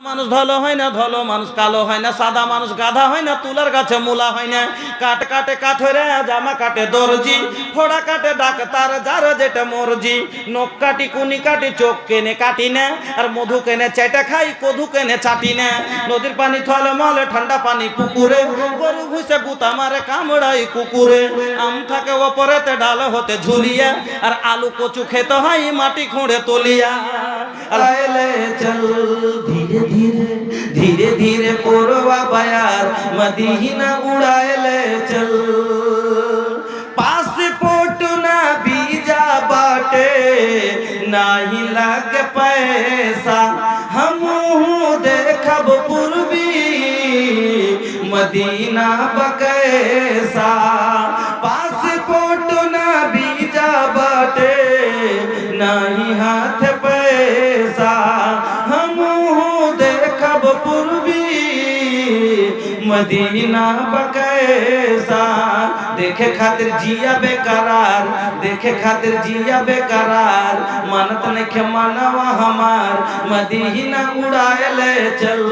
মানুষ ধলো হয় না, ধলো মানুষ কালো হয় না, সাদা মানুষ গাধা হয় না, তুলার গাছে মূলা হয় না। কাট কাটে কাঠরে জামা কাটে দর্জি, ফোড়া কাটে ডাক্তার যার যেটা মর্জি। নখ কাটি কুনি কাটি চোখ কেনে কাটি না, আর মধু কেনে চেটে খাই কধু কেনে চাটি না। নদীর পানি থলে মলে ঠান্ডা পানি পুকুরে, গরু ঘুষে গুতা মারে কামড়াই কুকুরে। আম থাকে ওপরেতে ডাল হতে ঝুলিয়া, আর আলু কচু খেতে হয় মাটি খুঁড়ে তলিয়া। আলাইলে চল ধীরে ধীরে ধীরে ধীরে পরবা বায়ার, মদিনা উড়াইলে চল। पासपोर्ट ना वीजा बाटे, नाही लागे पैसा, हम देखब पूर्वी मदीना बकैसा। पासपोर्ट ना वीजा बाटे, नाही हाथ पैसा, हम देखब पूर्वी मदीना बकैसा। देखे खातिर जिया बेकरार, देखे खातिर जिया बेकरार, मानत नइखे मानवा हमार, मदीना उड़ाएले चल,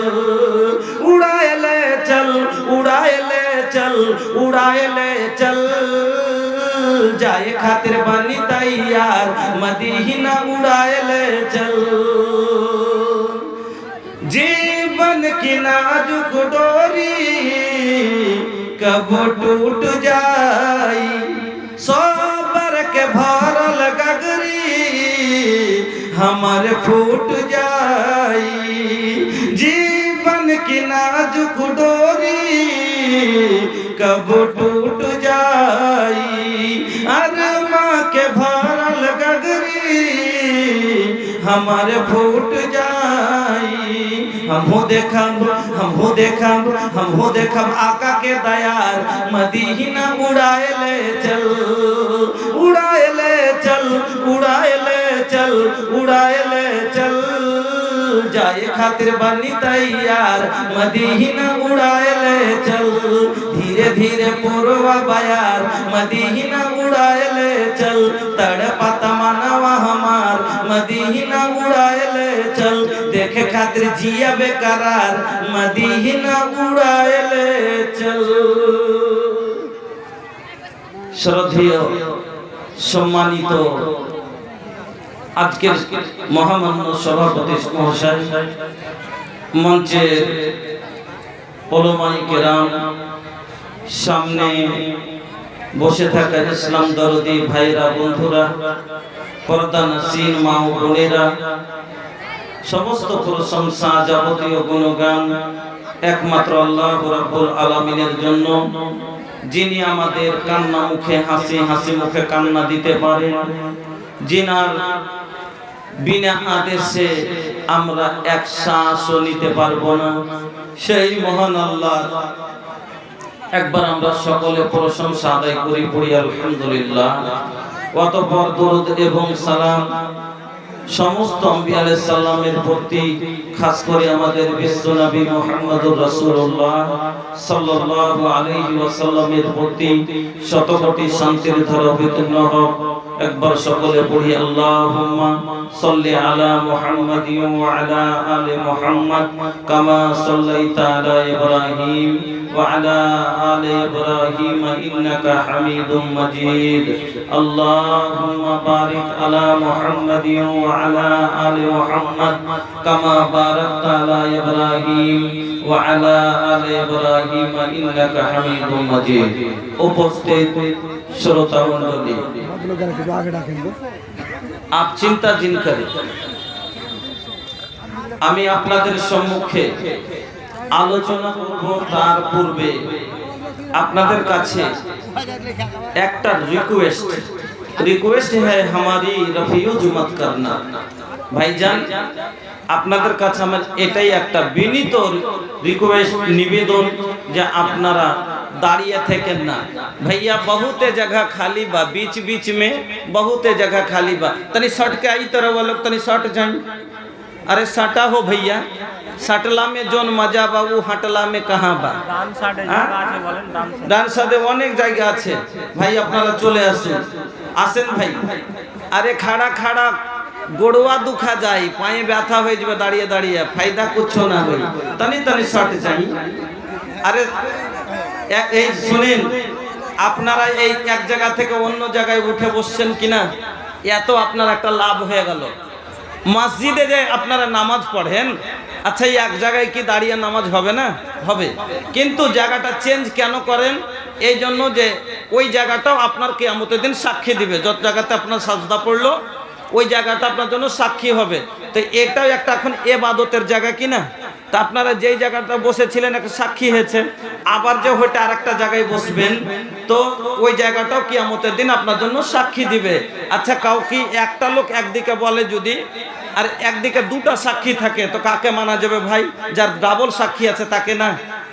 उड़ाएले चल, उड़ाएले चल, उड़ाएले चल। जाए खातिर बनी तैयार, मदीना उड़ाएले चल। जीवन की नाजुक डोरी कब टूट जाई, सोबर के भरल गगरी हमार फूट जाई। जीवन की नाजुक डोरी कब टूट जाई, अरमा के भरल गगरी हमार फूट जाई। हमहू देखब, हमहू देखब, हमहू देखब आका के दयार, मदीना उड़ाएले चल, उड़ाएले चल, उड़ाएले चल, उड़ाएले चल। जाए खातिर बनी तैयार, मदीना उड़ाएले चल। धीरे धीरे पूर्वा बयार, मदीना उड़ाएले चल। तड़पत मनवा हमार, मदीना उड़ाएले चल। देखे खातिर जिया बेकरार, मदीना उड़ाएले चल। श्रद्धेय सम्मानित আজকের মহামান্য সভাপতি মহাশয়, মঞ্চের ওলামায়ে কেরাম, সামনে বসে থাকা ইসলাম দরদি ভাইরা বন্ধুরা, পর্দা নসীন মা ও বোনেরা, সমস্ত প্রশংসা যাবতীয় গুণগান একমাত্র আল্লাহ রাব্বুল আলামিনের জন্য, যিনি আমাদের কান্না মুখে হাসি, হাসি মুখে কান্না দিতে পারেন, যিনার বিনা আদেশে আমরা এক শ্বাসও নিতে পারবো না, সেই মহান আল্লাহ একবার আমরা সকলে প্রশংসা আদায় করি, পড়ি আলহামদুলিল্লাহ। অতঃপর দরুদ এবং সালাম সমস্ত আম্বিয়া আলাইহিস সালামের প্রতি, খাস করে আমাদের বিশ্ব নবী মুহাম্মদুর রাসূলুল্লাহ সাল্লাল্লাহু আলাইহি ওয়াসাল্লামের প্রতি শত কোটি শান্তির ধারা অবতীর্ণ হোক। একবার সকলে পড়ি আল্লাহুম্মা সাল্লি আলা মুহাম্মাদিন ওয়া আলা আলি মুহাম্মাদ কামা সাল্লাইতা আলা ইব্রাহিম ওয়া আলা আলি ইব্রাহিম ইন্নাকা হামিদুম মাজিদ। আল্লাহুম্মা বারিক আলা মুহাম্মাদিন ওয়া আলা আলি মুহাম্মাদ কামা বারাকতা আলা ইব্রাহিম ওয়া আলা আলি ইব্রাহিম ইন্নাকা হামিদুম মাজিদ। উপস্থিত শ্রোতা মণ্ডলী, आप चिंता जिन करें, আমি আপনাদের সম্মুখে আলোচনা করব। তার পূর্বে আপনাদের কাছে একটা रिक्वेस्ट है हमारी रफीउज मत करना। ভাইজান, আপনাদের কাছে আমার এটাই একটা বিনীত রিকোয়েস্ট, নিবেদন যে আপনারা दाड़िए थे ना भैया, बहुते जगह खाली बा, बीच बीच में बहुते जगह खाली बा। तनी सट के आई तरह वालों तनी सट जाए। अरे सटा हो भैया, सटला में जोन मजा बा वो हटला में कहाँ बा? डांस सादे अनेक जगह आछे भाई, अपनारा चले आसुन, आसेन भाई। अरे खड़ा खड़ा গোড়োয়া দুখা যায়, পায়ে ব্যথা হয়ে যাবে দাঁড়িয়ে দাঁড়িয়ে, ফায়দা কুছো না হই, তানি তানি শর্ট চাই। আরে এই শুনেন, আপনারা এই এক জায়গা থেকে অন্য জায়গায় উঠে বসছেন কিনা, এত আপনার একটা লাভ হয়ে গেল। মসজিদে যে আপনারা নামাজ পড়েন, আচ্ছা এই এক জায়গায় কি দাঁড়িয়ে নামাজ হবে না? হবে, কিন্তু জায়গাটা চেঞ্জ কেন করেন? এই জন্য যে ওই জায়গাটাও আপনার কিয়ামতের দিন সাক্ষী দিবে। যত জায়গাতে আপনার সাজদা পড়লো ওই জায়গাটা আপনার জন্য সাক্ষী হবে। তো এটাও একটা এখন ইবাদতের জায়গা কিনা? তা আপনারা যেই জায়গাটা বসেছিলেন একটা সাক্ষী হয়েছে, আবার যে হয়তো আর একটা জায়গায় বসবেন, তো ওই জায়গাটাও কিয়ামতের দিন আপনার জন্য সাক্ষী দিবে। আচ্ছা কাউকে একটা লোক একদিকে বলে যদি, আর একদিকে দুটা সাক্ষী থাকে, তো কাকে মানা যাবে ভাই? যার ডাবল সাক্ষী আছে তাকে না?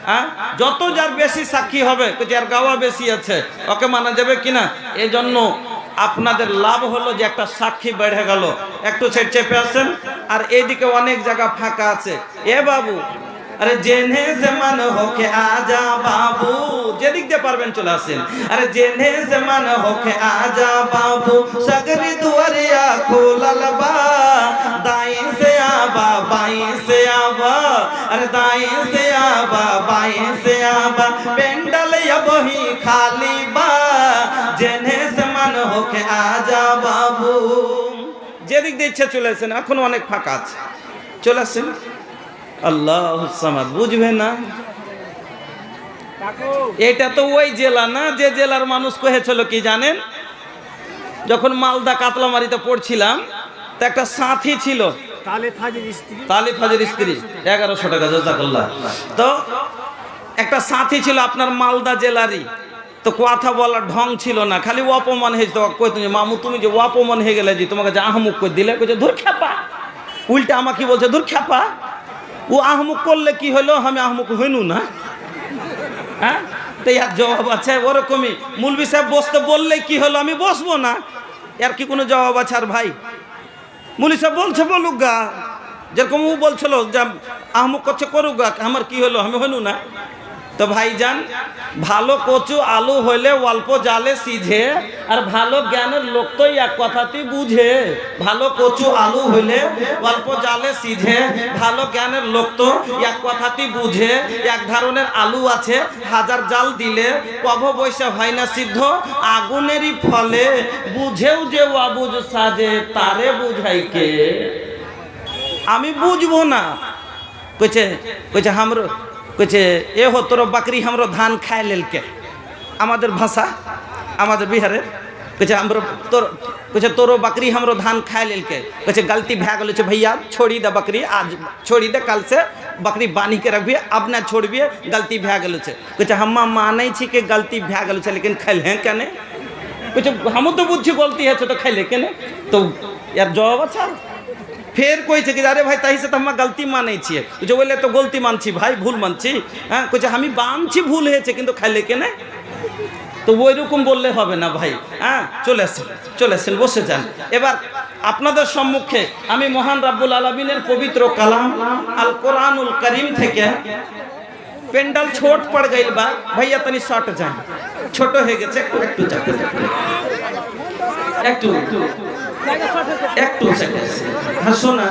হ্যাঁ, যত যার বেশি সাক্ষী হবে, যার গাওয়া বেশি আছে ওকে মানা যাবে কিনা? এই জন্য আপনাদের লাভ হলো যে একটা সাক্ষী বেড়ে গেল। একটু চেপে আসেন, আর এইদিকে অনেক জায়গা ফাঁকা আছে। এ বাবু, আরে জেনে জমান হোকে আজা বাবু, যেদিক দিয়ে পারবেন চলে আসেন। আরে জেনে জমান হোকে আজা বাবু, সগরি দুয়ারিয়া খোলাল বা, দাएं से आबा बाएं से आबा, अरे दाएं से आबा बाएं से आबा, पेंडल अब ही खाली बा, जेने से मन होके आजा बाबू। যেদিক দিয়ে ইচ্ছা চলে আসেন, এখন অনেক ফাঁকা আছে, চলে আসেন। আল্লাহু সামাদ, বুঝবে না? এটা তো ওই জেলা না যে জেলার মানুষ কহেছিল কি জানেন? যখন মালদা কাতলামারিতে পড়ছিলাম, তো একটা সাথী ছিল, তালিফ হাজির স্ত্রী, 1100 টাকা জাযাকাল্লাহ। তো একটা সাথী ছিল আপনার মালদা জেলারই, তো কথা বলার ঢং ছিল না, খালি অপমান হয়েছে। তো কই তুমি মামু, তুমি যে অপমান হয়ে গেলে, যে তোমাকে যে আহমুক করে দিলে, কইছে ধুর খ্যাপা। উল্টা আমাকে বলছে ধুর খ্যাপা, ও আহমুক করলে কি হলো, আমি আহমুক হইনু না? হ্যাঁ, তো ইয়ার জবাব আছে ওরকমই। মুলবি সাহেব বসতে বললে কি হলো, আমি বসবো না, এর কি কোনো জবাব আছে? আর ভাই মুলি সাহেব বলছে বলুক গা, যেরকম ও বলছিল যে আহমুক করছে করুক গা, আমার কি হলো, আমি হইনু না? তো ভাইজান, ভালো কচু আলু হইলে অল্প জালে সিঝে, আর ভালো জ্ঞানের লোক তো এক কথাতেই বুঝে। ভালো কচু আলু হইলে অল্প জালে সিঝে, ভালো জ্ঞানের লোক তো এক কথাতেই বুঝে। এক ধরনের আলু আছে, হাজার জাল দিলে কভ বৈশা হয় না সিদ্ধ, আগুনেরই ফলে বুঝেও যে অবুঝ সাজে, তারে বুঝাই কে? আমি বুঝবো না। কইছে কইছে হামরো, কইছে এ হো তোর বাকরি হামরো ধান খায় লেলকে, আমাদের ভাষা, আমাদের বিহারের। कहे हमरो तोर कहे तोरो बकरी हमरो धान खाए लेलके। कहे गलती भै गेलो छे भैया छोड़ी दे बकरी, आज छोड़ी दे, कल से बकरी बानी के रखबिए, अब ना छोड़बिए, गलती भै गेलो छे। कहे हम मानै छी कि गलती भै गेलो छे, लेकिन खैले केने? कहे हम तो बुझी गलती है तो खैले केने? तो यार जवाब अच्छा। फिर कोई छे कि अरे भाई तही से तो हम गलती मानै छिए। जो बोले तो गलती मानছি भाई, भूल मानছি। हाँ कहे हम मानছি भूल হয়েছে কিন্তু খাইলে কেনে? তো ওই রকম বললে হবে না ভাই। হ্যাঁ চলে আসেন বসে যান। এবার আপনাদের সম্মুখে আমি মহান রাব্বুল আলামিনের পবিত্র কালাম আল কোরআনুল কারীম থেকে পেন্ডাল ছোট পড় গইল বা ভাইয়া তনি শর্ট যান, ছোট হয়ে গেছে একটু हंसो ना।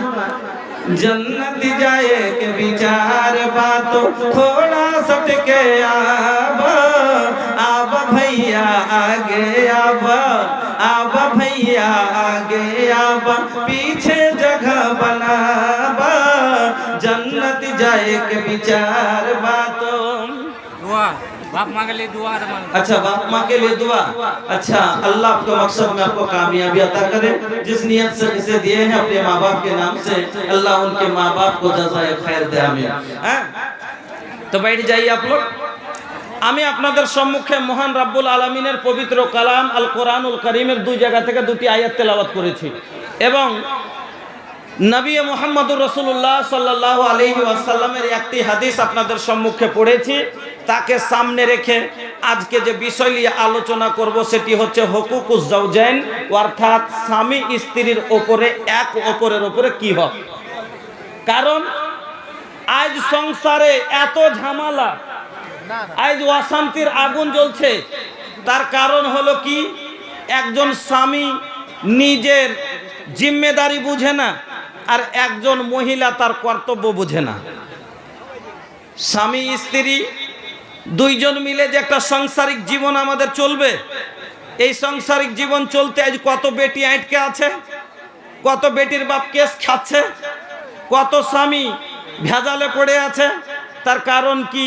जन्नत जाए के विचार बातो थोड़ा सटके आब भैया आगे आब भैया आगे आब पीछे जगह बनाबा। जन्नत जाए के विचार बातो बाप माँ के लिए दुआ। अच्छा बाप माँ के लिए दुआ। अच्छा अल्लाह आपको मकसद में आपको कामयाबी अता करे। जिस नियत से इसे दिए हैं अपने माँ बाप के नाम से, अल्लाह उनके माँ बाप को जज़ाए खैर दे। आमीन। तो बैठ जाइए आप लोग। আমি আপনাদের সম্মুখে মহান রাব্বুল আলামিনের পবিত্র কালাম আল কোরআনুল কারীমের দুই জায়গা থেকে দুটি আয়াত তেলাওয়াত করেছি এবং নবী মুহাম্মদুর রাসূলুল্লাহ সাল্লাল্লাহু আলাইহি ওয়াসাল্লামের একটি হাদিস আপনাদের সম্মুখে পড়েছি। তাকে সামনে রেখে আজকে যে বিষয় নিয়ে আলোচনা করব সেটি হচ্ছে হুকুকুজ জাওজাইন, অর্থাৎ স্বামী স্ত্রীর উপরে এক অপরের উপরে কি হক। কারণ আজ সংসারে এত ঝামেলা, আজ অশান্তির আগুন জ্বলছে, তার কারণ হলো কি একজন স্বামী নিজের জিম্মেদারি বুঝে না, আর একজন মহিলা তার কর্তব্য বুঝে না। স্বামী স্ত্রী দুইজন মিলে যে একটা সাংসারিক জীবন আমাদের চলবে, এই সাংসারিক জীবন চলতে আজ কত বেটি আটকে আছে, কত বেটির বাপ কেস খাচ্ছে, কত স্বামী ভেজালে পড়ে আছে। তার কারণ কি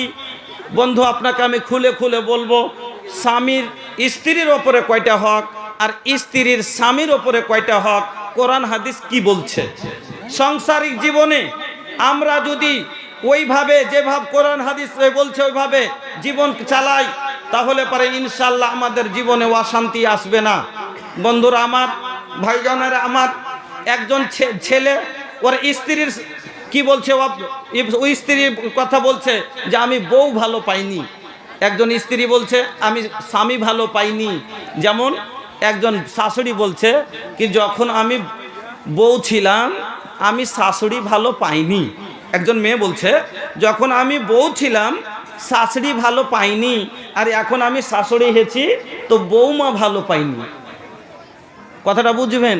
বন্ধু, আপনাকে আমি খুলে খুলে বলবো, স্বামীর স্ত্রীর ওপরে কয়টা হক আর স্ত্রীর স্বামীর ওপরে কয়টা হক, কোরআন হাদিস কি বলছে। সাংসারিক জীবনে আমরা যদি ওইভাবে যেভাবে কোরআন হাদিস বলছে ওইভাবে জীবন চালাই, তাহলে পরে ইনশাল্লাহ আমাদের জীবনে অশান্তি আসবে না। বন্ধুরা আমার, ভাইজানেরা আমার, একজন ছেলে ওর স্ত্রীর কি বলছে, ওই স্ত্রীর কথা বলছে যে আমি বউ ভালো পাইনি। একজন স্ত্রী বলছে আমি স্বামী ভালো পাইনি। যেমন একজন শাশুড়ি বলছে কি যখন আমি বউ ছিলাম আমি শাশুড়ি ভালো পাইনি। একজন মেয়ে বলছে যখন আমি বউ ছিলাম শাশুড়ি ভালো পাইনি, আর এখন আমি শাশুড়ি হয়েছি তো বউমা ভালো পাইনি। কথাটা বুঝবেন।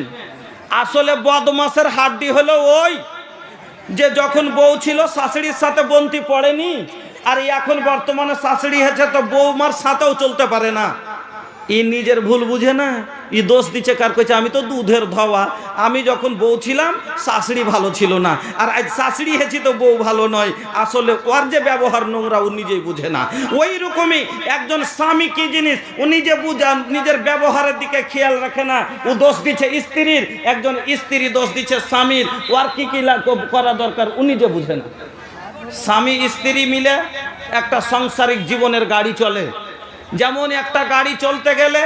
আসলে বদমাসের হাড্ডি হলো ওই যে যখন বউ ছিল শাশুড়ির সাথে বন্তি পড়েনি, আর এখন বর্তমানে শাশুড়ি হয়েছে তো বৌমার সাথেও চলতে পারে না। ই নিজের ভুল বুঝে না, ই দোষ দিচ্ছে কার, কইছে আমি তো দুধের ধোয়া, আমি যখন বউ ছিলাম শাশুড়ি ভালো ছিল না, আর আজ শাশুড়ি হয়েছি তো বউ ভালো নয়। আসলে ওর যে ব্যবহার নোংরা ও নিজেই বুঝে না। ওই রকমই একজন স্বামী কি জিনিস ও নিজে বুঝান, নিজের ব্যবহারের দিকে খেয়াল রাখে না, ও দোষ দিচ্ছে স্ত্রীর, একজন স্ত্রী দোষ দিচ্ছে স্বামীর, ওর কি কি করা দরকার ও নিজে বুঝে না। স্বামী স্ত্রী মিলে একটা সাংসারিক জীবনের গাড়ি চলে। যেমন একটা গাড়ি চলতে গেলে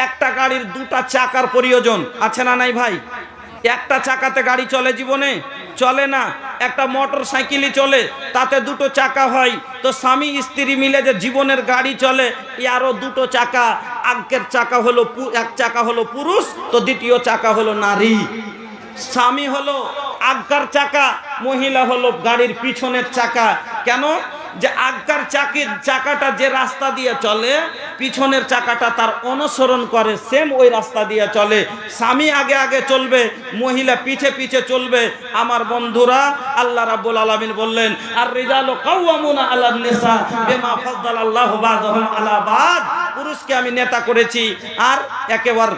একটা গাড়ির দুটা চাকার প্রয়োজন আছে না নাই ভাই? একটা চাকাতে গাড়ি চলে জীবনে? চলে না। একটা মোটর সাইকেলই চলে, তাতে দুটো চাকা হয়। তো স্বামী স্ত্রী মিলে যে জীবনের গাড়ি চলে, আরও দুটো চাকা, আগের চাকা হলো এক চাকা হলো পুরুষ, তো দ্বিতীয় চাকা হলো নারী। স্বামী হলো আগের চাকা, মহিলা হলো গাড়ির পিছনের চাকা। কেন? যে আগের চাকাটা যে রাস্তা দিয়ে চলে, পিছনের চাকাটা তার অনুসরণ করে, সেম ওই রাস্তা দিয়ে চলে। স্বামী আগে আগে চলবে, মহিলা পিছে পিছে চলবে। আমার বন্ধুরা, আল্লাহ রাব্বুল আলামিন বললেন আর রিজালু কাওয়ামুনা আলান নিসা বিমা ফাদ্দালাল্লাহু বা'দাহুম আলা বা'দ। পুরুষকে আমি নেতা করেছি, আর একেবারে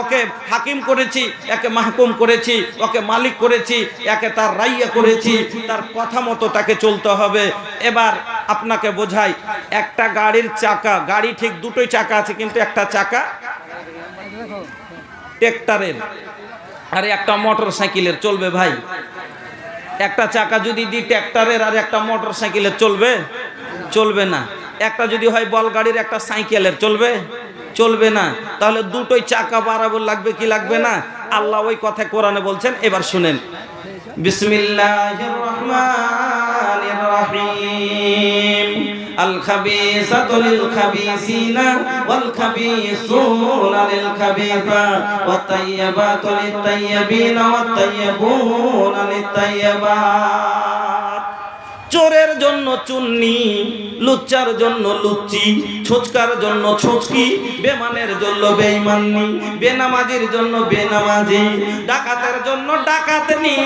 ওকে হাকিম করেছি, একে মাহকুম করেছি, ওকে মালিক করেছি, একে তার রাইয়া করেছি। তার কথা মতো তাকে চলতে হবে। এবার আপনাকে বোঝাই, একটা গাড়ির চাকা, গাড়ি ঠিক দুটোই চাকা আছে, কিন্তু একটা চাকা ট্রাক্টরের আর একটা মোটর সাইকেলের চলবে ভাই। একটা চাকা যদি দি ট্রাক্টরের আর একটা মোটর সাইকেলের চলবে? চলবে না। একটা যদি হয় বল গাড়ির একটা সাইকেলের চলবে? চলবে না। তাহলে দুটোই চাকা বরাবর লাগবে কি লাগবে না? আল্লাহ ওই কথা কোরআনে বলছেন, এবার শুনেন। বিসমিল্লাহির রহমানির রহিম। আল খাবিসাতু লিল খাবিসিনা ওয়াল খাবিসুনা লিল খাবিসাত ওয়াত তাইয়্যিবাতু লিত তাইয়্যিবিনা ওয়াত তাইয়্যিবুনা লিত তাইয়্যিবাত। চোরের জন্য চুন্নি, লুচ্চার জন্য লুচ্চি, ছোচকার জন্য ছোচকি, বেমানের জন্য বেঈমানি, বেনামাজির জন্য বেনামাজি, ডাকাতের জন্য ডাকাতনি,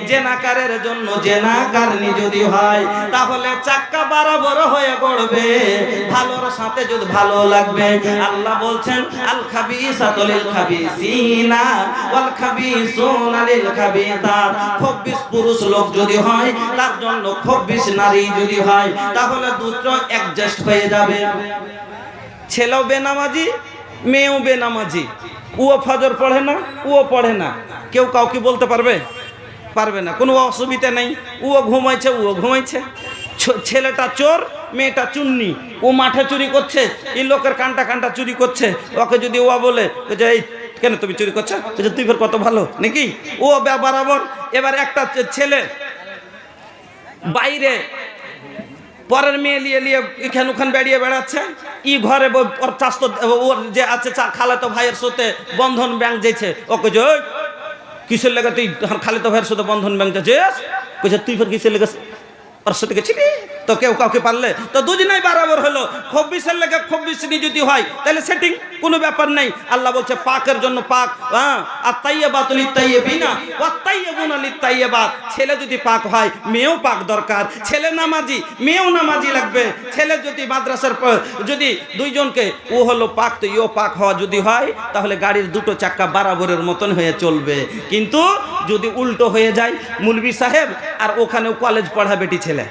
জেনাকারের জন্য জেনাকারনি যদি হয়, তাহলে চাক্কা বরাবর হয়ে গড়বে। ভালোর সাথে যদি ভালো লাগবে। আল্লাহ বলছেন আল খাবিসাতু লিল খাবিসিনা ওয়াল খাবিসুনা লিল খাবিসাত। ২৪ পুরুষ লোক যদি হয়, তার জন্য ২৪ নারী যদি হয়, তাহলে দুটো অ্যাডজাস্ট হয়ে যাবে। ছেলেও বেনামাজি, মেয়েও বেনামাজি, ও ফজর পড়ে না, ও পড়ে না, কেউ কাউকে বলতে পারবে? পারবে না। কোনো অসুবিধা নেই। ও ঘুমাইছে, ও ঘুমাইছে। ছেলেটা চোর, মেয়েটা চুন্নি, ও মাঠে চুরি করছে, এই লোকের কানটা কানটা চুরি করছে। ওকে যদি ও বলে যে এই কেন তুমি চুরি করছো, তুই ফের কত ভালো নাকি, ও বরাবর। এবার একটা ছেলে বাইরে পরের মেয়ে নিয়ে নিয়ে এখান ওখান বেরিয়ে বেড়াচ্ছে, ই ঘরে ওর চাস্তো ওর যে আছে খালাতো ভাইয়ের সাথে বন্ধন ব্যাংক যেছে, ওকে যে কিসের লেগে তুই খালাতো ভাইয়ের সাথে বন্ধন ব্যাংক যাচ্ছিস, কইছে তুই ফের কিসের লেগে ওর সাথে গেছিলি? তো কেউ কাউকে পারলে তো দুজনেই বরাবর হলো। ২৪-এর লেগে ২৪ যদি হয় তাহলে সেটিং, কোনো ব্যাপার নেই। আল্লাহ বলছে পাকের জন্য পাক, হ্যাঁ, আর তাইয়্যিবাতুল লিত-তাইয়্যিবিনা ওয়াত তাইয়্যিবুনা লিত-তাইয়্যিবাত। ছেলে যদি পাক হয় মেয়েও পাক দরকার। ছেলে নামাজি মেয়েও নামাজি লাগবে। ছেলে যদি মাদ্রাসার যদি দুইজনকে ও হলো পাক তো ইও পাক হওয়া যদি হয় তাহলে গাড়ির দুটো চাক্কা বরাবরের মতন হয়ে চলবে। কিন্তু যদি উল্টো হয়ে যায়, মুলবি সাহেব আর ওখানেও কলেজ পড়া বেটি ছেলে,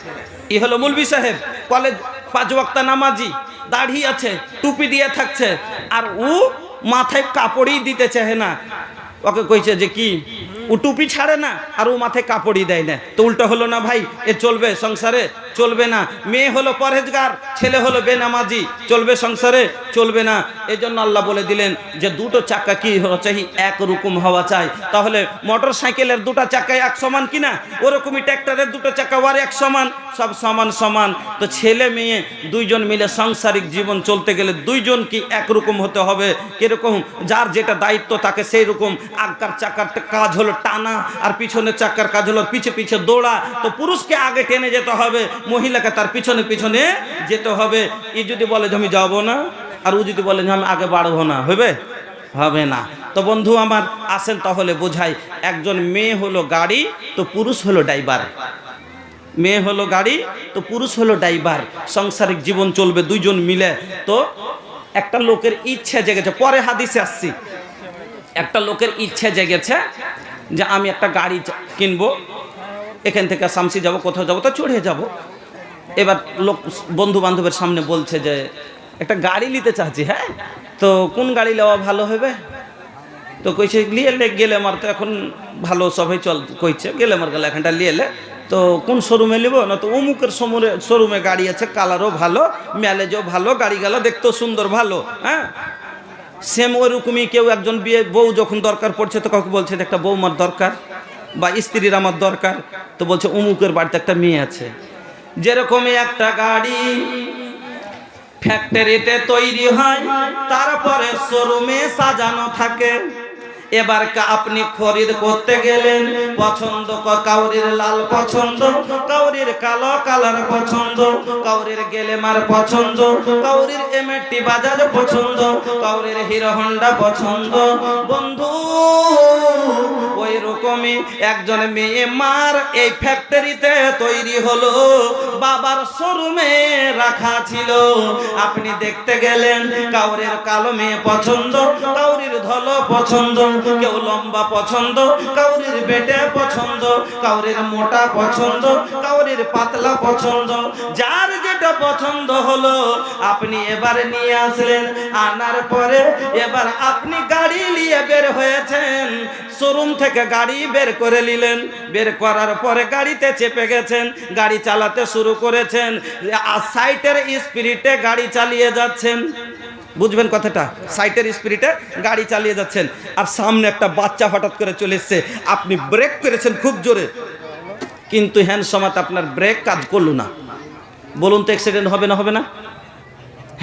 ই হলো মুলবি সাহেব, কলেজ 5 ওয়াক্ত নামাজি, দাড়ি আছে, টুপি দিয়ে থাকছে, আর ও মাথায় কাপড়ই দিতে চায় না। ওকে কইছে যে কি ও টুপি ছাড়ে না আর ও মাথায় কাপড়ই দেয় না, তো উল্টো হলো না ভাই? এ চলবে সংসারে? চলবে না। মেয়ে হলো পরহেজগার, ছেলে হলো বেনামাজি, চলবে সংসারে? চলবে না। এই জন্য আল্লাহ বলে দিলেন যে দুটো চাক্কা কি হওয়া চাই? একরকম হওয়া চাই। তাহলে মোটর সাইকেলের দুটো চাক্কা এক সমান কিনা, ওরকমই ট্র্যাক্টরের দুটো চাক্কা আর এক সমান, সব সমান সমান। তো ছেলে মেয়ে দুইজন মিলে সাংসারিক জীবন চলতে গেলে দুইজন কি একরকম হতে হবে? কিরকম? যার যেটা দায়িত্ব তাকে সেই রকম। আগকার চাকার কাজ হলো টানা আর পিছনের চাকার কাজ হলো পিছে পিছে দৌড়া। তো পুরুষকে আগে টেনে যেতে হবে, মহিলাকে তার পিছনে পিছনে যেতে হবে। ই যদি বলে যে আমি যাবো না, আর ও যদি বলে যে আমি আগে বাড়বো না, হবে? হবে না। তো বন্ধু আমার আসেন তাহলে বোঝাই, একজন মেয়ে হলো গাড়ি তো পুরুষ হলো ড্রাইভার। মেয়ে হলো গাড়ি তো পুরুষ হলো ড্রাইভার। সাংসারিক জীবন চলবে দুইজন মিলে। তো একটা লোকের ইচ্ছা জেগেছে, পরে হাদিসে আসছি, একটা লোকের ইচ্ছা জেগেছে যে আমি একটা গাড়ি কিনবো, এখান থেকে শামসি যাব, কোথাও যাবো, তো চড়ে যাব। এবার লোক বন্ধু বান্ধবের সামনে বলছে যে একটা গাড়ি নিতে চাচ্ছি। হ্যাঁ, তো কোন গাড়ি নেওয়া ভালো হবে? তো কইছে গেলে আমার তো এখন ভালো সবাই চল কইছে, গেলে আমার গেলে এখানটা লিয়েলে, তো কোন শোরুমে নিব? না তো অমুকের শোরুমে গাড়ি আছে, কালারও ভালো, ম্যালেজও ভালো, গাড়ি গেল দেখতেও সুন্দর, ভালো। হ্যাঁ, সেম ওইরকমই কেউ একজন বিয়ে বউ যখন দরকার পড়ছে তো কাউকে বলছে একটা বৌমার দরকার বা স্ত্রীর আমার দরকার, তো বলছে অমুকের বাড়িতে একটা মেয়ে আছে। যেরকমই একটা গাড়ি ফ্যাক্টরিতে তৈরি হয়, তারপরে শোরুমে সাজানো থাকে। এবার আপনি খরিদ করতে গেলেন, পছন্দ কাউরির লাল পছন্দ, কাউরির কালো কালার পছন্দ, কাউরির গেলেমার পছন্দ, কাউরির এমএটি বাজাজ পছন্দ, কাউরির হিরো হন্ডা পছন্দ। বন্ধু ওই রকমই একজন মেয়ে মার এই ফ্যাক্টরিতে তৈরি হলো, বাবার শোরুমে রাখা ছিল। আপনি দেখতে গেলেন, কাউরির কালো মেয়ে পছন্দ, কাউরির ধলো পছন্দ, কেউ লম্বা পছন্দ, কাউরির বেটে পছন্দ, কাউরির মোটা পছন্দ, কাউরির পাতলা পছন্দ। যার যেটা পছন্দ হলো আপনি এবার নিয়ে আসলেন। আনার পরে এবার আপনি গাড়ি নিয়ে বের হয়েছেন, শোরুম থেকে গাড়ি বের করে নিলেন। বের করার পরে গাড়িতে চেপে গেছেন, গাড়ি চালাতে শুরু করেছেন, আর সাইটের স্পিরিটে গাড়ি চালিয়ে যাচ্ছেন। বুঝবেন কথাটা? সাইটের স্পিরিটে গাড়ি চালিয়ে যাচ্ছেন, আর সামনে একটা বাচ্চা হঠাৎ করে চলে এসছে। আপনি ব্রেক করেছেন খুব জোরে, কিন্তু হ্যান্ড সমাতে আপনার ব্রেক কাজ করলো না। বলুন তো অ্যাক্সিডেন্ট হবে না? হবে না?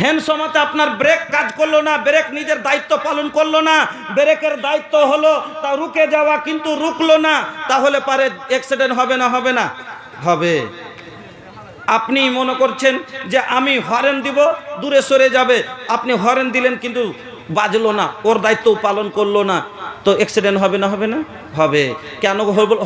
হ্যান্ড সমাতে আপনার ব্রেক কাজ করলো না, ব্রেক নিজের দায়িত্ব পালন করলো না। ব্রেকের দায়িত্ব হলো তা রুকে যাওয়া, কিন্তু রুকলো না, তাহলে পারে অ্যাক্সিডেন্ট হবে না? হবে না? হবে। আপনি মনে করছেন যে আমি হরেন দিব, দূরে সরে যাবে, আপনি হরেন দিলেন কিন্তু বাজলো না, ওর দায়িত্ব পালন করলো না, তো অ্যাক্সিডেন্ট হবে না? হবে না? হবে। কেন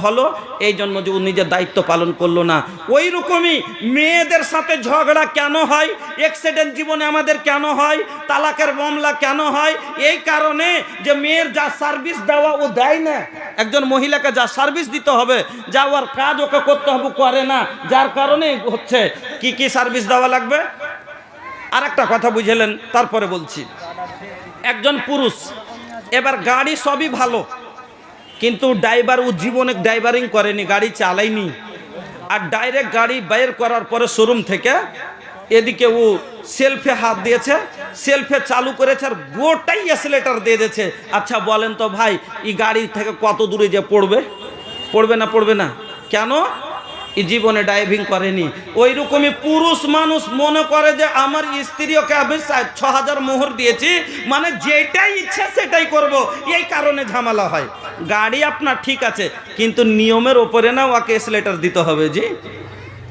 হলো? এই জন্য যে ও নিজের দায়িত্ব পালন করলো না। ওই রকমই মেয়েদের সাথে ঝগড়া কেন হয়, অ্যাক্সিডেন্ট জীবনে আমাদের কেন হয়, তালাকের মামলা কেন হয়? এই কারণে যে মেয়ের যা সার্ভিস দেওয়া ও দেয় না। একজন মহিলাকে যা সার্ভিস দিতে হবে, যা ওর কাজ ওকে করতে হবে, করে না, যার কারণে হচ্ছে। কি কি সার্ভিস দেওয়া লাগবে? আর একটা কথা বুঝলেন, তারপরে বলছি। একজন পুরুষ, এবার গাড়ি সবই ভালো, কিন্তু ড্রাইভার ও জীবনে ড্রাইভারিং করেনি, গাড়ি চালায়নি, আর ডাইরেক্ট গাড়ি বের করার পরে শোরুম থেকে এদিকে ও সেলফে হাত দিয়েছে, সেলফে চালু করেছে, আর গোটাই অ্যাক্সিলারেটর দিয়ে দিয়েছে। আচ্ছা বলেন তো ভাই, এই গাড়ি থেকে কত দূরে যে পড়বে? পড়বে না? পড়বে না? কেন? এই জীবনে ড্রাইভিং করেনি। ওই রকমই পুরুষ মানুষ মনে করে যে আমার স্ত্রী ওকে আমি 6000 মোহর দিয়েছি, মানে যেটাই ইচ্ছা সেটাই করব, এই কারণে ঝামেলা হয়। গাড়ি আপনার ঠিক আছে, কিন্তু নিয়মের ওপরে না ওকে অ্যাক্সিলারেটর দিতে হবে জি।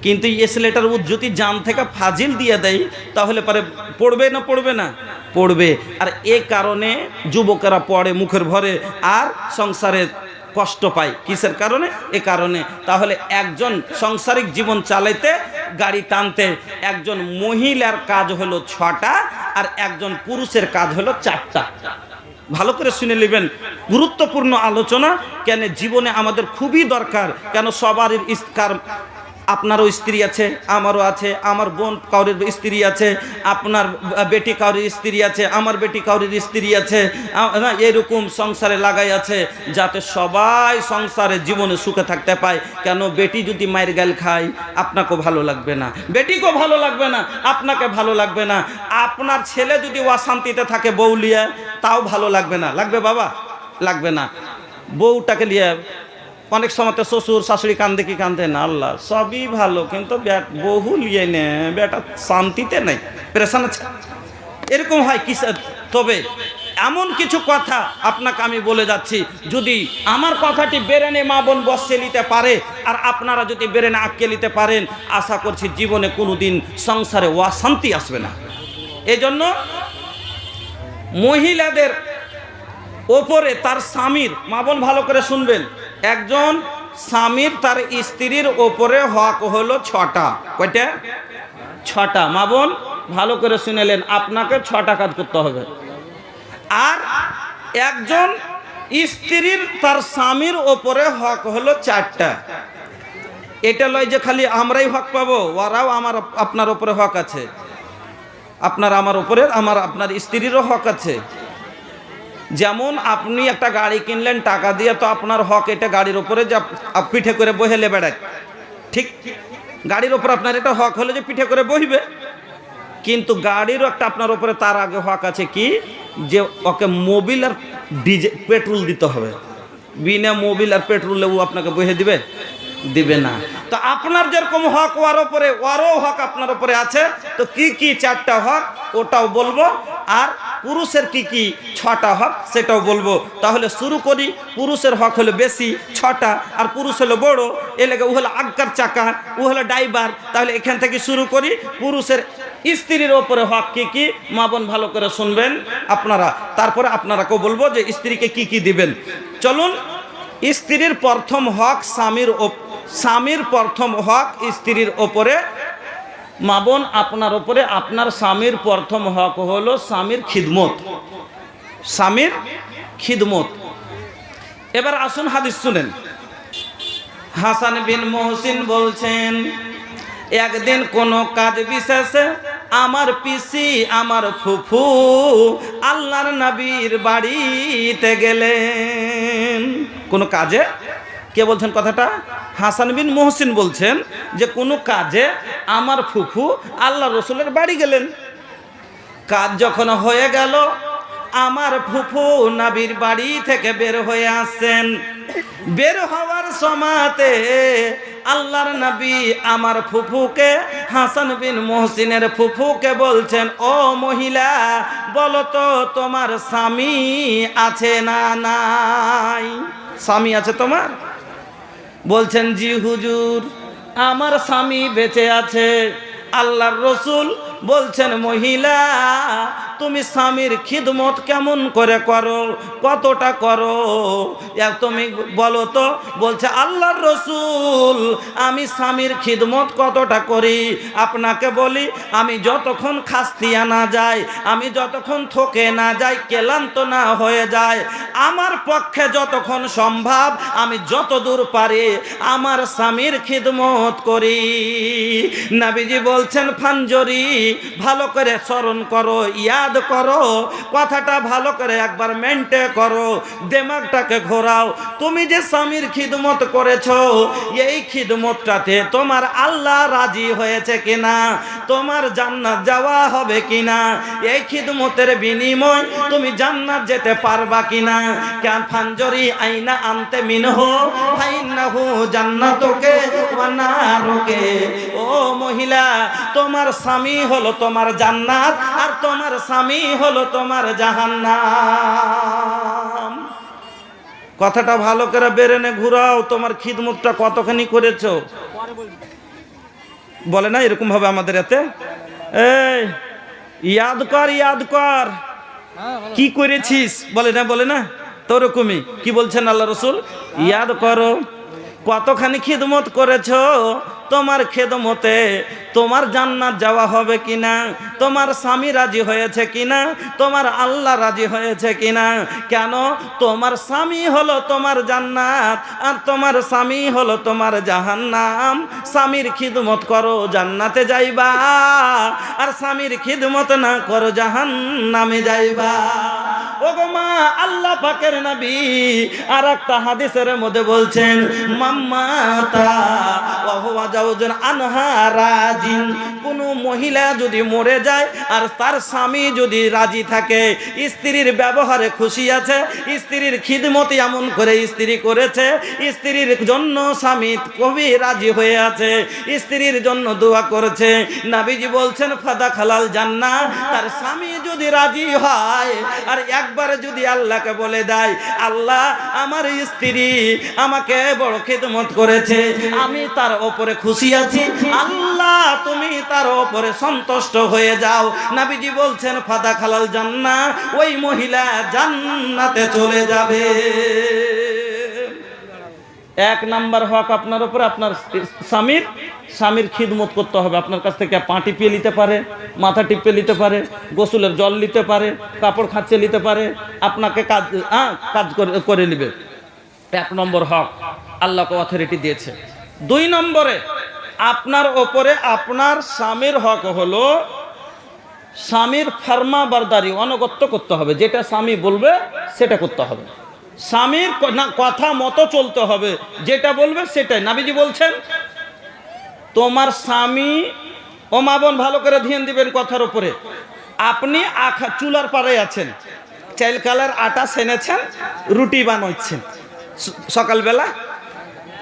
কিন্তু অ্যাক্সিলারেটর ও যদি জান থেকে ফাজিল দিয়ে দেয়, তাহলে পরে পড়বে না? পড়বে না? পড়বে। আর এ কারণে যুবকেরা পড়ে মুখের ভরে আর সংসারে কষ্ট পায়। কিসের কারণে? এ কারণে। তাহলে একজন সাংসারিক জীবন চালাইতে, গাড়ি টানতে একজন মহিলার কাজ হলো 6টা আর একজন পুরুষের কাজ হলো 4টা। ভালো করে শুনে নেবেন, গুরুত্বপূর্ণ আলোচনা। কেন জীবনে আমাদের খুবই দরকার। কেন সবারই আপনারও স্ত্রী আছে, আমারও আছে, আমার বোন কাউরির স্ত্রী আছে, আপনার বেটি কাউরির স্ত্রী আছে, আমার বেটি কাউরির স্ত্রী আছে, এরকম সংসারে লাগাই আছে যাতে সবাই সংসারে জীবনে সুখে থাকতে পায়। কেন বেটি যদি মায়ের গাল খায় আপনাকেও ভালো লাগবে না, বেটিকেও ভালো লাগবে না, আপনাকে ভালো লাগবে না। আপনার ছেলে যদি অশান্তিতে থাকে বউ লিয়ে, তাও ভালো লাগবে না। লাগবে বাবা? লাগবে না। বউটাকে নিয়ে অনেক সময় তো শ্বশুর শাশুড়ি কান্দে কি কান্দে না, আল্লাহ সবই ভালো, কিন্তু বহু লিয়ে নে বেটা শান্তিতে নেই, প্রেশান আছে, এরকম হয় কি? তবে এমন কিছু কথা আপনাকে আমি বলে যাচ্ছি, যদি আমার কথাটি বেরেনে মা বোন বসে নিতে পারে আর আপনারা যদি বেরেনে আঁকে নিতে পারেন, আশা করছি জীবনে কোনোদিন সংসারে অশান্তি আসবে না। এজন্য মহিলাদের ওপরে তার স্বামীর, মা বোন ভালো করে শুনবেন, একজন স্বামীর তার স্ত্রীর ওপরে হক হলো 6টা। কয়টা? 6টা। মা বোন ভালো করে শুনেলেন, আপনাকে 6টা কাজ করতে হবে। আর একজন স্ত্রীর তার স্বামীর ওপরে হক হলো 4টা। এটা লয় যে খালি আমরাই হক পাবো, ওরাও আমার আপনার ওপরে হক আছে, আপনার আমার ওপরে আপনার স্ত্রীরও হক আছে। যেমন আপনি একটা গাড়ি কিনলেন টাকা দিয়ে, তো আপনার হক এটা গাড়ির ওপরে যে পিঠে করে বহেলে বেড়ায়, ঠিক? গাড়ির ওপর আপনার এটা হক হলো যে পিঠে করে বহিবে, কিন্তু গাড়িরও একটা আপনার ওপরে তার আগে হক আছে কি, যে ওকে মোবিল আর ডিজেল পেট্রোল দিতে হবে। বিনা মোবিল আর পেট্রোলে ও আপনাকে বহে দিবে? দিবে না। তো আপনার যেরকম হক ওর ওপরে, ওরও হক আপনার ওপরে আছে। তো কি কি 4টা হক ওটাও বলবো, আর পুরুষের কি কি 6টা হক সেটাও বলবো। তাহলে শুরু করি। পুরুষের হক হলো বেশি 6টা, আর পুরুষ হলো বড়, এ লেগে ও হলো আজ্ঞার চাকা, ও হলো ড্রাইভার। তাহলে এখান থেকে শুরু করি। পুরুষের স্ত্রীর ওপরে হক কি কি, মা বোন ভালো করে শুনবেন আপনারা, তারপরে আপনারাকেও বলবো যে স্ত্রীকে কি কি দিবেন। চলুন, স্ত্রীর প্রথম হক স্বামীর প্রথম হক স্ত্রীর ওপরে। মা বোন আপনার ওপরে আপনার স্বামীর প্রথম হক হলো স্বামীর খিদমত, স্বামীর খিদমত। এবার আসুন হাদিস শুনেন। হাসান বিন মুহসিন বলছেন, একদিন কোনো কাজ বিশেষে আমার পিসি, আমার ফুফু আল্লাহর নবীর বাড়িতে গেলেন। কোনো কাজে, কে বলছেন কথাটা? হাসান বিন মুহসিন বলছেন যে কোনো কাজে আমার ফুফু আল্লাহ রসুলের বাড়ি গেলেন। কাজ যখন হয়ে গেল, আমার ফুফু নবীর বাড়ি থেকে বের হয়ে আসছেন। বের হওয়ার সময়তে আল্লাহর নবী আমার ফুফুকে, হাসান বিন মুহসিনের ফুফুকে বলছেন, ও মহিলা, বলো তো তোমার স্বামী আছে না নাই? স্বামী আছে তোমার? বলছেন, জি হুজুর, আমার স্বামী বেঁচে আছে। আল্লাহর রসুল বলছেন, মহিলা, তুমি স্বামীর খিদমত কেমন করে করো, কতটা করো তুমি বলো তো। বলছে, আল্লাহর রসুল, আমি স্বামীর খিদমত কতটা করি আপনাকে বলি। আমি যতক্ষণ খাস্তিয়া না যায়, আমি যতক্ষণ থকে না যাই, ক্লান্ত না হয়ে যায়, আমার পক্ষে যতক্ষণ সম্ভব আমি যত দূর পারি আমার স্বামীর খিদমত করি। নবীজি বলছেন, ফাঞ্জরি, ভালো করে স্মরণ করো, ইয়াদ করো, কথাটা ভালো করে একবার মেনটে করো, দিমাগটাকে ঘোরাও। তুমি যে স্বামীর খিদমত করেছো, এই খিদমতটাতে তোমার আল্লাহ রাজি হয়েছে কিনা, তোমার জান্নাত যাওয়া হবে কিনা, এই খিদমতের বিনিময় তুমি জান্নাত যেতে পারবা কিনা। কেন ফাঞ্জরি আইনা আনতে মিনহু ফাইন্নাহু জান্নাতুকে ওয়া নারুকে। ও মহিলা, তোমার স্বামী হলো তোমার জান্নাত, আর তোমার স্বামী হলো তোমার জাহান্নাম। কথাটা ভালো করে বেরেনে ঘুরাও। তোমার খিদমতটা কতখানি করেছো? বলে না এরকম ভাবে আমাদের এতে, এই ইয়াদ কর, ইয়াদ কর, কি করেছিস, বলে না তো ওরকমই। কি বলছেন আল্লাহ রসুল? ইয়াদ করো কতখানি খিদমত করেছো, তোমার খেদমতে তোমার জান্নাত যাওয়া হবে কিনা, তোমার স্বামী রাজি হয়েছে কিনা, তোমার আল্লাহ রাজি হয়েছে কিনা। কেন? তোমার স্বামী হলো তোমার জান্নাত, আর তোমার স্বামী হলো তোমার জাহান্নাম। স্বামীর খিদমত করো জান্নাতে যাইবা, আর স্বামীর খিদমত না করো জাহান্নামে যাইবা। ওগো মা, আল্লাহ পাকের নবী আর একটা হাদিসের মধ্যে বলছেন, মাম্মাতা ওয়া হুয়া জাওজুন আনহা রাজিন, কোন মহিলা যদি মরে যায় আর তার স্বামী যদি রাজি থাকে, স্ত্রীর ব্যবহারে খুশি আছে, স্ত্রীর খিদমতে এমন করে স্ত্রী করেছে, স্ত্রীর জন্য স্বামী খুবই রাজি হয়ে আছে, স্ত্রীর জন্য দোয়া করেছে, নবীজি বলছেন ফাদা খালাল জান্নাহ। তার স্বামী যদি রাজি হয় আর একবারে যদি আল্লাহকে বলে দেয়, আল্লাহ আমার স্ত্রী আমাকে বড় খিদমত করেছে, আমি তার ওপরে খুশি আছি, আল্লাহ তুমি তার ওপরে সন্তুষ্ট হয়ে যাও, নবীজি বলছেন ফাদা খালাল জান্নাহ, ওই মহিলা জান্নাতে চলে যাবে। এক নাম্বার হক আপনার উপরে, আপনার স্বামীর খিদমত করতে হবে। আপনার কাছ থেকে পা টিপিয়ে নিতে পারে, মাথা টিপিয়ে নিতে পারে, গোসলের জল নিতে পারে, কাপড় খাচ্ছে নিতে পারে, আপনাকে কাজ করে নেবে। এক নম্বর হক আল্লাহকে অথরিটি দিয়েছে। দুই নম্বরে আপনার ওপরে আপনার স্বামীর হক হলো স্বামীর ফরমা বারদারি, অনুগত্য করতে হবে, যেটা স্বামী বলবে সেটা করতে হবে, স্বামীর কথা মতো চলতে হবে, যেটা বলবে সেটাই। নবীজি বলছেন তোমার স্বামী, ও মা বোন ভালো করে ধ্যান দিবেন কথার উপরে, আপনি চুলার পাড়ে আছেন, চাল কালার আটা সেনেছেন, রুটি বানাচ্ছেন, সকালবেলা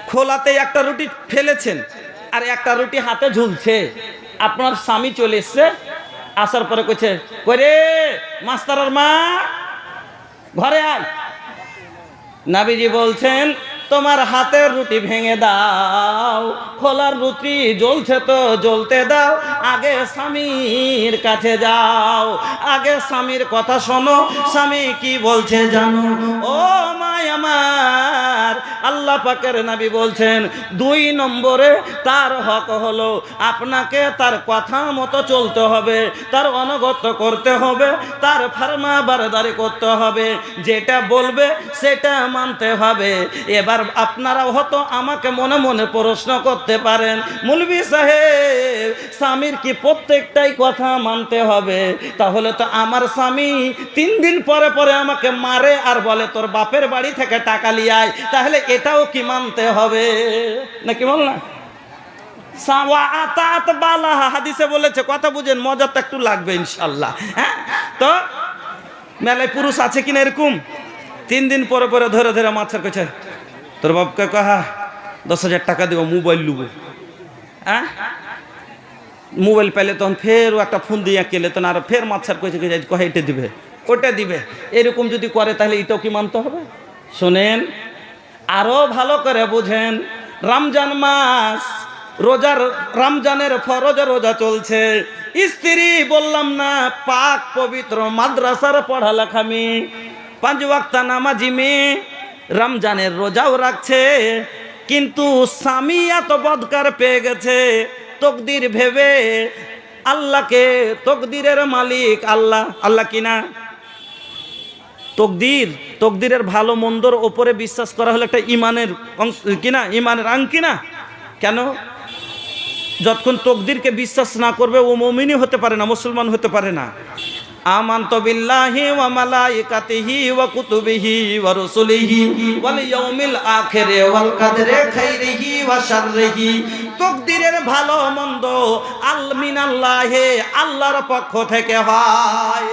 খোলাতে একটা রুটি ফেলেছেন আর একটা রুটি হাতে ঝুলছে, আপনার স্বামী চলে এসছে, আসার পরে কইছে কইরে মাস্টারের মা ঘরে আয়। নবীজি বলছেন তোমার হাতের রুটি ভেঙে দাও, খোলার রুটি জ্বলছে তো জ্বলতে দাও, আগে স্বামীর কাছে যাও, আগে স্বামীর কথা শোনো, স্বামী কি বলছে জানো। ও মাই আমার, আল্লাহ পাকের নবী বলছেন দুই নম্বরে তার হক হলো আপনাকে তার কথা মতো চলতে হবে, তার অনুগত করতে হবে, তার ফরমা বারদারি করতে হবে, যেটা বলবে সেটা মানতে হবে। এবার আপনারাও হয়তো আমাকে মনে মনে প্রশ্ন করতে পারেন, মৌলভী সাহেব স্বামীর কি প্রত্যেকটাই কথা মানতে হবে? তাহলে তো আমার স্বামী 3 দিন পরে পরে আমাকে মারে আর বলে তোর বাপের বাড়ি থেকে টাকা নিয়ে আয়, তাহলে এটাও কি মানতে হবে নাকি? বল না, হাদিসে বলেছে, কথা বুঝেন, মজা তো একটু লাগবে ইনশাল্লাহ। হ্যাঁ, তো মেলায় পুরুষ আছে কিনা এরকম 3 দিন পরে পরে ধরে ধরে মাছের কাছে তোর বাপকে কহা 10,000 টাকা দেবো, মোবাইল লুবো। হ্যাঁ, মোবাইল পাইলে তখন ফের একটা ফোন দিয়ে কেলে তখন আর ফের মাছের কাছে কহে এটা দিবে ওটা দিবে, এরকম যদি করে তাহলে এটাও কি মানতে হবে? শোনেন, আরো ভালো করে বুঝেন, রমজান মাস, রমজানের ফরজ রোজা চলছে, স্ত্রী বললাম না পাক পবিত্র মাদ্রাসার পড়ালেখামি, 5 ওয়াক্ত নামাজি মেয়ে, রমজানের রোজাও রাখছে, কিন্তু স্বামী এত বদকার পেয়ে গেছে, তকদির ভেবে আল্লাহকে, তকদিরের মালিক আল্লাহ, আল্লাহ কিনা তকদিরের ভালো মন্দর ওপরে বিশ্বাস করা হলো একটা ইমানের কিনা, ইমানের আং কিনা। কেন? যতক্ষণ তকদিরকে বিশ্বাস না করবে ও মুমিনই হতে পারে না, মুসলমান হতে পারে না। আমানতু বিল্লাহি ওয়া মালাইকাতিহি ওয়া কুতুবিহি ওয়া রুসুলিহি ওয়াল ইয়াউমিল আখিরি ওয়াল কদরি খাইরিহি ওয়া শাররিহি, তকদিরের ভালো মন্দ মিনাল্লাহি, আল্লাহর পক্ষ থেকে হয়।